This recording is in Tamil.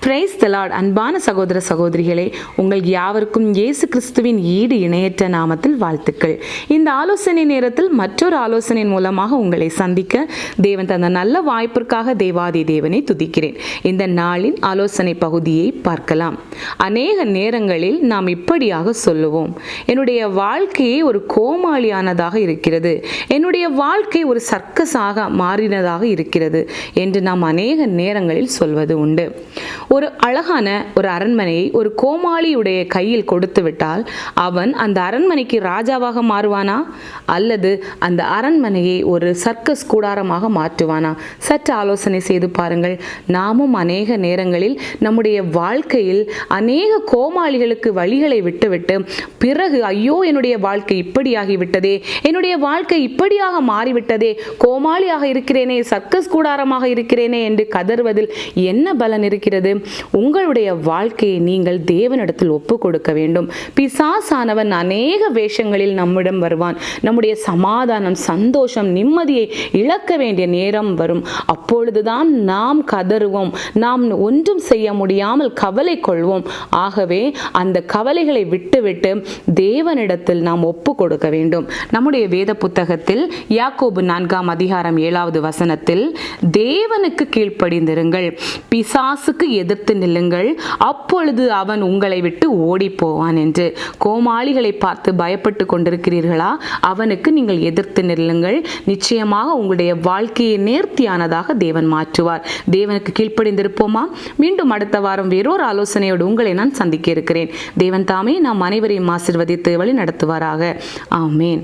Praise the Lord. அன்பான சகோதர சகோதரிகளே, உங்கள் யாவருக்கும் இயேசு கிறிஸ்துவின் ஈடு இணையற்ற நாமத்தில் வாழ்த்துக்கள். இந்த ஆலோசனை நேரத்தில் மற்றொரு ஆலோசனையின் மூலமாக உங்களை சந்திக்க தேவன் தந்த நல்ல வாய்ப்பிற்காக தேவாதி தேவனை துதிக்கிறேன். இந்த நாளின் ஆலோசனை பகுதியை பார்க்கலாம். அநேக நேரங்களில் நாம் இப்படியாக சொல்லுவோம், என்னுடைய வாழ்க்கையே ஒரு கோமாளியானதாக இருக்கிறது, என்னுடைய வாழ்க்கை ஒரு சர்க்கஸாக மாறினதாக இருக்கிறது என்று நாம் அநேக நேரங்களில் சொல்வது உண்டு. ஒரு அழகான ஒரு அரண்மனையை ஒரு கோமாளியுடைய கையில் கொடுத்து விட்டால் அவன் அந்த அரண்மனைக்கு ராஜாவாக மாறுவானா அல்லது அந்த அரண்மனையை ஒரு சர்க்கஸ் கூடாரமாக மாற்றுவானா? சற்று ஆலோசனை செய்து பாருங்கள். நாமும் அநேக நேரங்களில் நம்முடைய வாழ்க்கையில் அநேக கோமாளிகளுக்கு வழிகளை விட்டுவிட்டு பிறகு ஐயோ என்னுடைய வாழ்க்கை இப்படியாகிவிட்டதே, என்னுடைய வாழ்க்கை இப்படியாக மாறிவிட்டதே, கோமாளியாக இருக்கிறேனே, சர்க்கஸ் கூடாரமாக இருக்கிறேனே என்று கதறுவதில் என்ன பலன் இருக்கிறது? உங்களுடைய வாழ்க்கையை நீங்கள் தேவனிடத்தில் ஒப்பு கொடுக்க வேண்டும். பிசாசானவன் அநேக வேஷங்களில் நம்மிடம் வருவான். நம்முடைய சமாதானம், சந்தோஷம், நிம்மதியை இழக்க வேண்டிய நேரம் வரும். அப்பொழுதுதான் நாம் கதறுவோம், நாம் ஒன்றும் செய்ய முடியாமல் கவலை கொள்வோம். ஆகவே அந்த கவலைகளை விட்டுவிட்டு தேவனிடத்தில் நாம் ஒப்பு கொடுக்க வேண்டும். நம்முடைய வேத புத்தகத்தில் யாக்கோபு 4 அதிகாரம் 7 வசனத்தில் தேவனுக்கு கீழ்ப்படிந்திருங்கள், பிசாசுக்கு எதிர்த்து நில்லுங்கள், அப்பொழுது அவன் உங்களை விட்டு ஓடி போவான் என்று. கோமாளிகளை பார்த்து பயப்பட்டு கொண்டிருக்கிறீர்களா? அவனுக்கு நீங்கள் எதிர்த்து நில்லுங்கள். நிச்சயமாக உங்களுடைய வாழ்க்கையை நேர்த்தியானதாக தேவன் மாற்றுவார். தேவனுக்கு கீழ்ப்படிந்திருப்போமா? மீண்டும் அடுத்த வாரம் வேறொரு ஆலோசனையோடு உங்களை நான் சந்திக்க இருக்கிறேன். தேவன் தாமே நாம் அனைவரையும் ஆசீர்வதித்து வழி நடத்துவாராக. ஆமேன்.